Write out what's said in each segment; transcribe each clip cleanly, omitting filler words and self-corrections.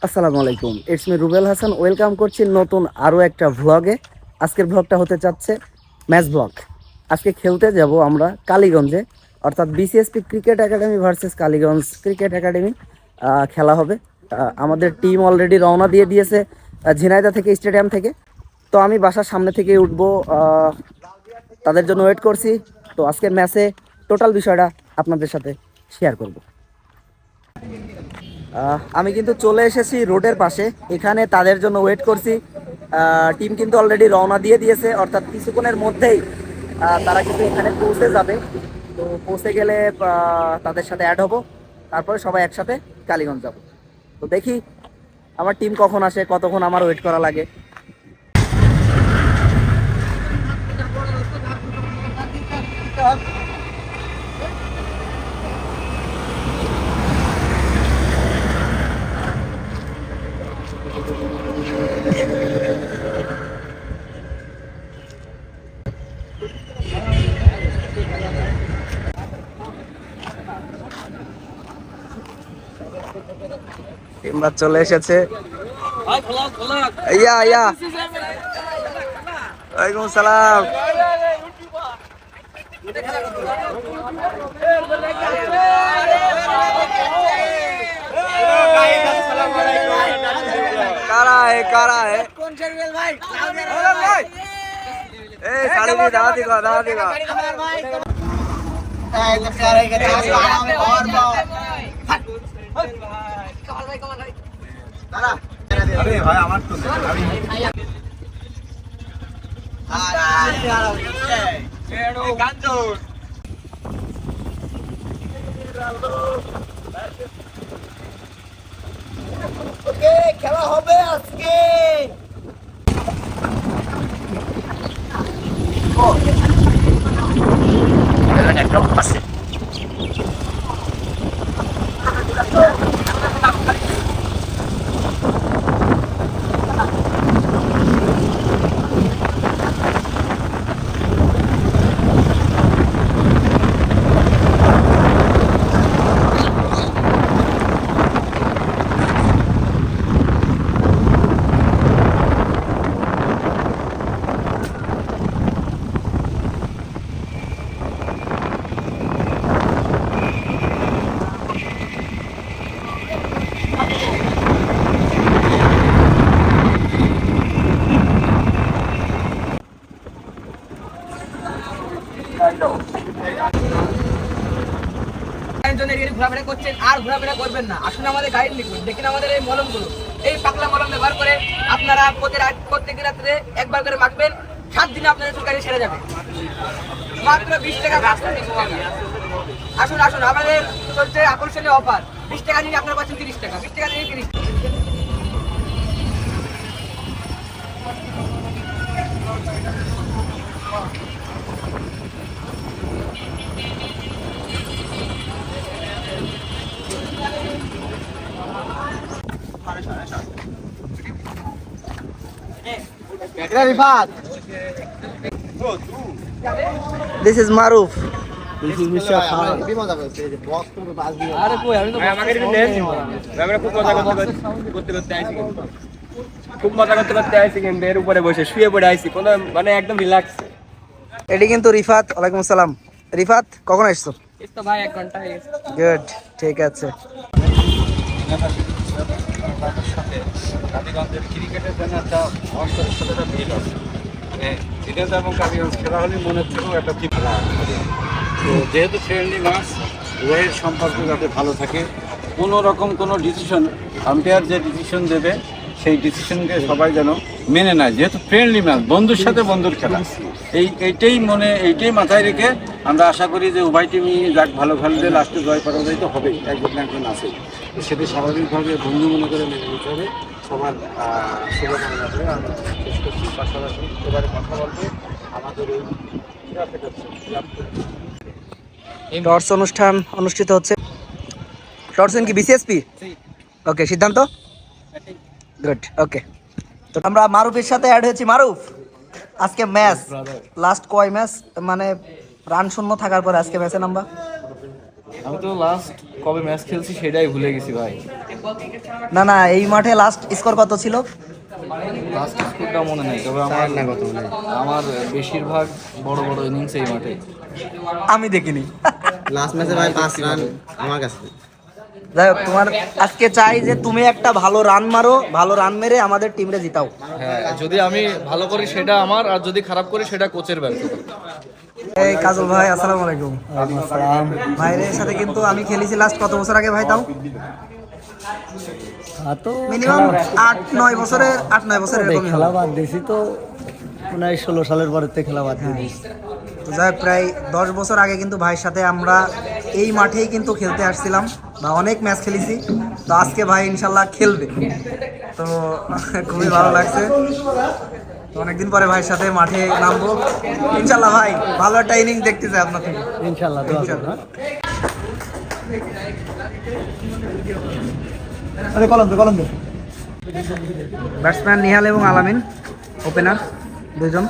আসসালামু আলাইকুম, it's me Rubel Hasan. Welcome করছি নতুন আরও একটা ভ্লগে। আজকের ভ্লগটা হতে চাচ্ছে ম্যাচ ভ্লগ। আজকে খেলতে যাব আমরা কালীগঞ্জে, অর্থাৎ BCSP cricket academy versus Kaliganj cricket academy খেলা হবে। আমাদের টিম অলরেডি রওনা দিয়ে দিয়েছে ঝিনাইদহ থেকে, স্টেডিয়াম থেকে। তো আমি বাসার সামনে থেকে উঠবো, তাদের জন্য ওয়েট করছি। তো আজকের ম্যাচে টোটাল বিষয়টা আপনাদের সাথে শেয়ার করব। আমি কিন্তু চলে এসেছি রোডের পাশে, এখানে তাদের জন্য ওয়েট করছি। টিম কিন্তু অলরেডি রওনা দিয়ে দিয়েছে, অর্থাৎ কিছুক্ষণের মধ্যেই তারা কিন্তু এখানে পৌঁছে যাবে। তো পৌঁছে গেলে তাদের সাথে অ্যাড হব, তারপরে সবাই একসাথে কালীগঞ্জ যাব। তো দেখি আমার টিম কখন আসে, কতক্ষণ আমার ওয়েট করা লাগে। টিমরা চলে এসেছে। ইয়া ইয়া, ওয়ালাইকুম সালাম। कारा है कौन से रियल भाई ए साड़ी भी दावा दिखा एकदम प्यारे के गाना में और कमाल भाई कारा अरे भाई আমার তো আমি গাঞ্জো ওকে খেলা হবে আজকে। একটা আছে ঘোরাফেরা করছেন আর ঘোরাফেরা করবেন না। আসুন আমাদের গাইড লিখুন, দেখেন আমাদের এই মলমগুলো, এই পাকলা মলম ব্যবহার করে আপনারা প্রত্যেক রাত্রে একবার করে মাখবেন। 7 দিনে আপনাদের চুলকানি সেরে যাবে, মাত্র 20 টাকা। আসুন আসুন, আমাদের চলছে আকর্ষণীয় অফার। 20 টাকা নিয়ে আপনারা পাচ্ছেন 30 টাকা, 20 টাকা নিয়ে 30 টাকা। This is Maruf. This is Mr. Khan. আরে কই আমি তো আমাকে নেন আমরা খুব মজা করতে আইছি, খুব মজা করতে আইছি, কিন্তু এর উপরে বসে শুয়ে পড়ে আইছি, কোনো মানে একদম রিল্যাক্স। এটি কিন্তু রিফাত। ওয়ালাইকুম আসসালাম। রিফাত, কখন আসছো? এই তো ভাই 1 ঘন্টা হয়ে গেছে। গুড, ঠিক আছে। কালীগঞ্জের ক্রিকেটের জন্য একটা অন্তরের সাথে একটা মিল আছে, মানে ঝিনাইদহ এবং কালীগঞ্জ খেলা হলে মনের থেকেও একটা কি খেলা। তো যেহেতু ফ্রেন্ডলি ম্যাচ, উভয়ের সম্পর্ক যাতে ভালো থাকে, কোনো রকম কোনো ডিসিশন, আম্পায়ার যে ডিসিশন দেবে সেই ডিসিশনকে সবাই যেন মেনে নেয়। যেহেতু ফ্রেন্ডলি ম্যাচ, বন্ধুর সাথে বন্ধুর খেলা, এইটাই মাথায় রেখে আমরা আশা করি যে উভয় টিমই যাক ভালো খেলবে, লাস্টে জয় পরাজয় তো হবে, একজন না একজন আছে। তো সেটা স্বাভাবিকভাবে বন্ধু মনে করে মেনে নিতে হবে। সবার শুভকামনা করে আমরা শেষ করছি। পাশাপাশি এবারে কথা বলতে আমাদের এই টর্চ অনুষ্ঠান অনুষ্ঠিত হচ্ছে। টর্চেন কি বিসিএসপি? ওকে, সিদ্ধান্ত গুড। ওকে, তো আমরা মারুফের সাথে অ্যাড হয়েছি। মারুফ, আজকে ম্যাচ লাস্ট কয় ম্যাচ, মানে রান শূন্য থাকার পরে আজকে ম্যাচে নাম্বার? আমি তো লাস্ট কবে ম্যাচ খেলছি সেটাই ভুলে গেছি ভাই। না না, এই মাঠে লাস্ট স্কোর কত ছিল? লাস্ট স্কোরটা মনে নেই, তবে আমার বেশিরভাগ বড় বড় ইনিংস এই মাঠে। আমি দেখিনি। লাস্ট ম্যাচে ভাই 5 রান আমার কাছে। যাই হোক, তোমার আজকে চাই যে তুমি একটা ভালো রান মারো, ভালো রান মেরে আমাদের টিমরে জিতাও। হ্যাঁ, যদি আমি ভালো করি সেটা আমার, আর যদি খারাপ করি সেটা কোচের ব্যর্থতা। এই কাজল ভাই, আসসালামু আলাইকুম। ভাইয়ের সাথে কিন্তু আমি খেলেছি লাস্ট কত বছর আগে ভাই? তাও মিনিমাম 8-9 বছরের 8-9 বছর এরকম খেলা বাদ দিয়েছি তো 19-16 সালের পরে থেকে খেলা বাদ দিয়েছি। তো যাই হোক, প্রায় 10 বছর আগে কিন্তু ভাইয়ের সাথে আমরা এই মাঠেই কিন্তু খেলতে আসছিলাম বা অনেক ম্যাচ খেলেছি। তো আজকে ভাই ইনশাল্লাহ খেলবে, তো খুবই ভালো লাগছে। তো অনেকদিন পরে ভাইয়ের সাথে মাঠে নামবো ইনশাল্লাহ। ভাই ভালো একটা ইনিংস দেখতে চাই আপনার থেকে ইনশাআল্লাহ, দোয়া করুন। আরে কলম দে। ব্যাটসম্যান নিহাল এবং আলামিন, ওপেনার দুজন।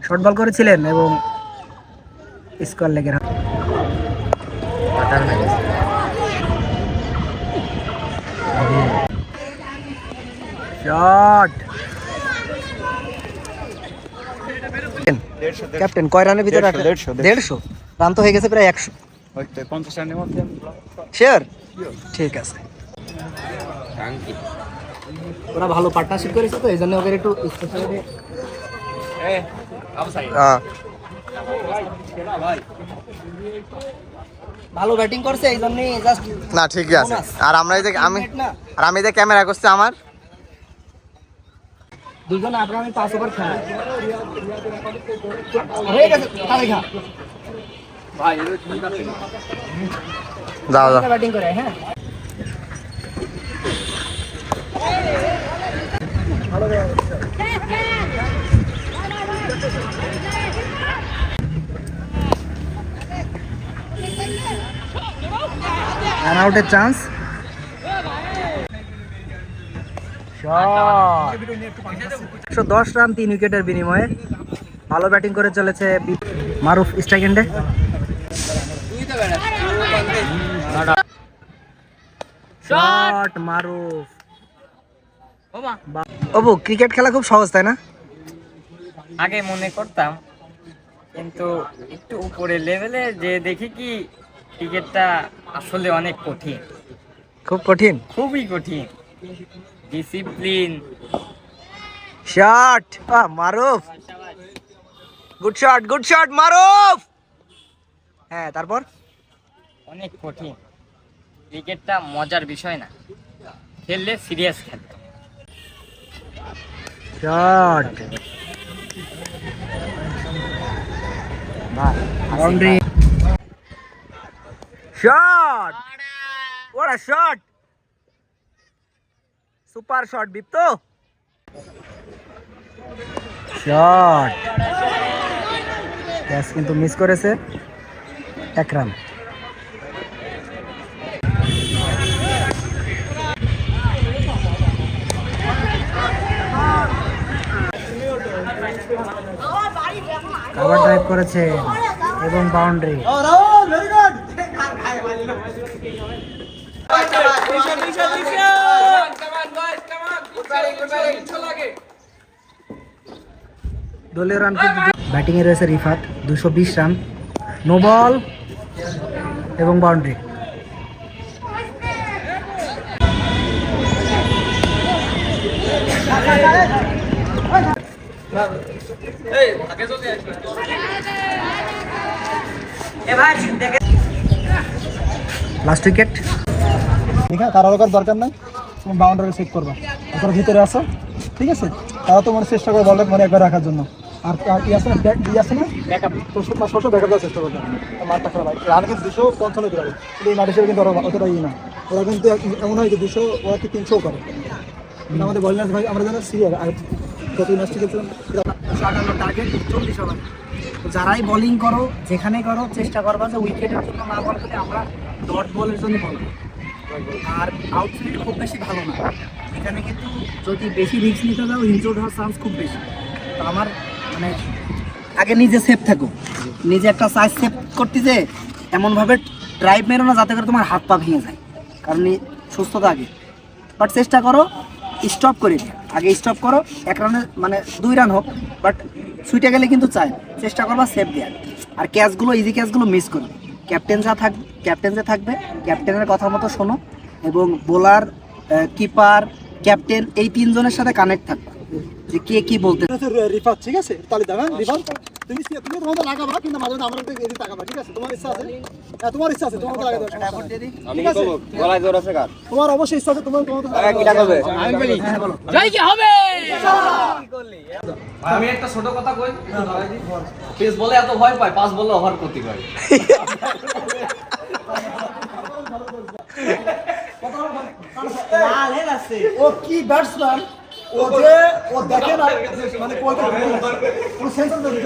শর্ট বল করেছিলেন এবং স্কোয়ার লেগের শট। ক্যাপ্টেন কয় রানের ভিতরে? 150 রান তো হয়ে গেছে প্রায় 100। 50 রানের মধ্যে শিওর? ঠিক আছে। ওরা ভালো পার্টনারশিপ করেছে তো এই জন্য ওদের একটু স্পেশালি ভালো ব্যাটিং করছে এই জন্য জাস্ট না ঠিকই আছে। আর আমরা এই যে আমি যে ক্যামেরা করছি আমার দুজন আপনার আমি 5 ওভার খেলা হয়ে গেছে। তাহলে খা ভাই যাও ব্যাটিং করে। হ্যাঁ, রান আউটের চান্স। 110 রান 3 উইকেটের বিনিময়ে ভালো ব্যাটিং করে চলেছে মারুফ স্ট্রাইক এন্ডে। শট মারুফ। ওবু, ক্রিকেট খেলা খুব সহজ তাই না? আগে মনে করতাম, কিন্তু একটু উপরে লেভেলে যে দেখি কি ক্রিকেটটা আসলে অনেক কঠিন, খুব কঠিন, খুবই কঠিন। ডিসিপ্লিন। শট মারুফ, গুড শট মারুফ। হ্যাঁ, তারপর অনেক কঠিন। ক্রিকেটটা মজার বিষয় না, খেললে সিরিয়াস খেলতে। Shot boundary. Shot, what a shot, super shot বিপ্ত। শট, ক্যাচ কিন্তু মিস করেছে, 1 রান। কভার ড্রাইভ করেছে এবং বাউন্ডারি। দলীয় রান ব্যাটিং এ রয়েছে রিফাত, 220 রান, নো বল এবং বাউন্ডারি। Last wicket. ঠিক আছে, তার দরকার নাই। তুমি বাউন্ডারি সেট করবা, তারপর ভিতরে আসো, ঠিক আছে? তারা তোমার চেষ্টা করে বলটা মানে একবার রাখার জন্য। আর ই আছে না, ব্যাক ই আছে না, ব্যাকআপ, তো সবসময় ব্যাকআপ দেওয়ার চেষ্টা করবে। মাঠটা খারাপ হয়, রান কিন্তু 255 দিতে পারে, কিন্তু এই মাঠ হিসেবে কিন্তু ওরা অতটা ই না। ওরা কিন্তু এমন হয় যে 200, ওরা কি 300 করে। কিন্তু আমাদের বলিং ভাই আমরা যেন সিরিয়াল আর কত ম্যাচ খেলছিলাম, টার্গেট 40 ওভার। যারাই বোলিং করো, যেখানে করো, চেষ্টা করবা যে উইকেটের জন্য না বল করে আমরা ডট বলের জন্য বল। আর আউটফিল্ড খুব বেশি ভালো না এখানে, কিন্তু যদি বেশি রিস্ক নিতে যাও ইনজোর্ড হওয়ার চান্স খুব বেশি। তো আমার মানে আগে নিজে সেফ থাকো, নিজে একটা সাইজ সেভ করতে যে এমনভাবে ড্রাইভ মেরো না যাতে করে তোমার হাত পা ভেঙে যায়, কারণ এই সুস্থতা আগে। বাট চেষ্টা করো স্টপ করে দিও, আগে স্টপ করো, 1 রানে মানে 2 রান হোক, বাট সুইটে গেলে কিন্তু চায় চেষ্টা করবা সেভ দেওয়ার। আর ক্যাচগুলো, ইজি ক্যাচগুলো মিস করবে। ক্যাপ্টেন যে থাকবে ক্যাপ্টেনের কথা মতো শোনো, এবং বোলার, কিপার, ক্যাপ্টেন এই 3 জনের সাথে কানেক্ট থাকবে যে কে কি বলতে। রিফাত, ঠিক আছে? তাহলে দেখান রিফাত, তুমি তোমাদের লাগাবা, কিন্তু মাঝে মাঝে আমরা এদিকে তাকাবা, ঠিক আছে? তোমার ইচ্ছা আছে, হ্যাঁ তোমার ইচ্ছা আছে, তোমার লাগাই দাও, ঠিক আছে? গলায় জোর আছে কার? তোমার অবশ্যই ইচ্ছা আছে, তোমার কিটা করবে? আমি বলি বলো। জয় কি হবে? আমি একটা ছোট কথা কই, পেস বলে এত ভয় পায়, পাস বলে ওভার করতে পারে। ও কি ব্যাটসম্যান, ও যে ও দেখে না মানে কয়টা পুরো সেন্টার দেবে।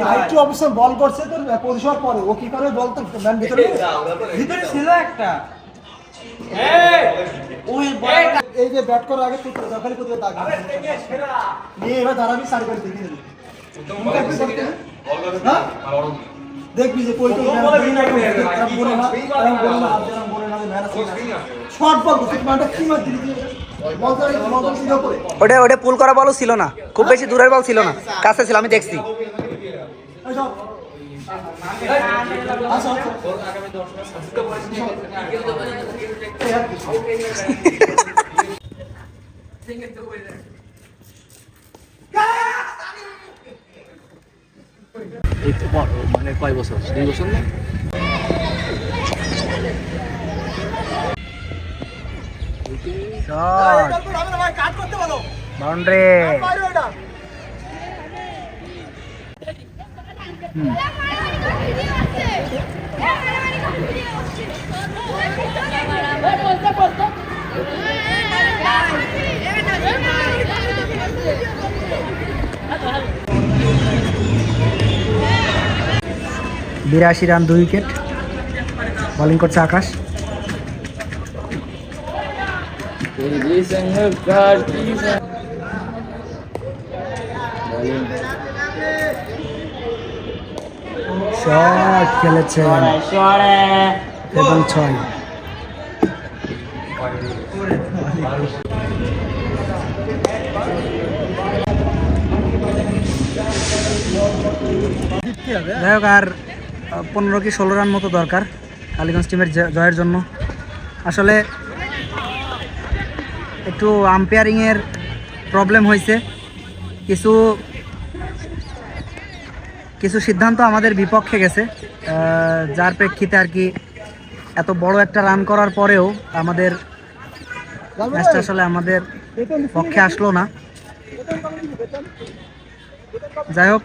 ভাইটি অবশ্য বল করছে তো পজিশন পরে, ও কি করে বল তো ম্যান ভিতরে ছিল একটা এই যে ব্যাট করার আগে তুই দখল করতে দাগ নিয়ে এবার দাঁড়াবি, সাইড করে দেখে নিবি। হ্যাঁ দেখবি যে কই কই শর্ট বল করতে মানটা কি মার দিলি বলটা ছিল করে। ওটা পুল করা বলও ছিল না, খুব বেশি দূরের বল ছিল না, কাছে ছিল, আমি দেখছি। মানে কয় বছর? 2 বছর না? বাউন্ডারি বিরাশি রান 2 উইকেট। বোলিং করছে আকাশ। শট খেলেছেন এবং 6। যাই হোক, আর 15 কি 16 রান মতো দরকার কালীগঞ্জ টিমের জয়ের জন্য। আসলে একটু আম্পায়ারিংয়ের প্রবলেম হয়েছে, কিছু সিদ্ধান্ত আমাদের বিপক্ষে গেছে, যার প্রেক্ষিতে আর কি এত বড় একটা রান করার পরেও আমাদের ম্যাচটা আসলে আমাদের পক্ষে আসলো না। যাই হোক,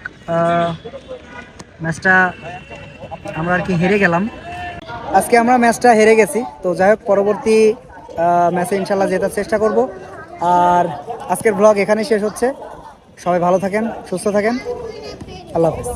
ম্যাচটা আমরা আর কি হেরে গেলাম। আজকে আমরা ম্যাচটা হেরে গেছি। তো যাই হোক, পরবর্তী ম্যাচে ইনশাল্লাহ জেতার চেষ্টা করব। আর আজকের ব্লগ এখানেই শেষ হচ্ছে। সবাই ভালো থাকেন, সুস্থ থাকেন, আল্লাহ হাফেজ।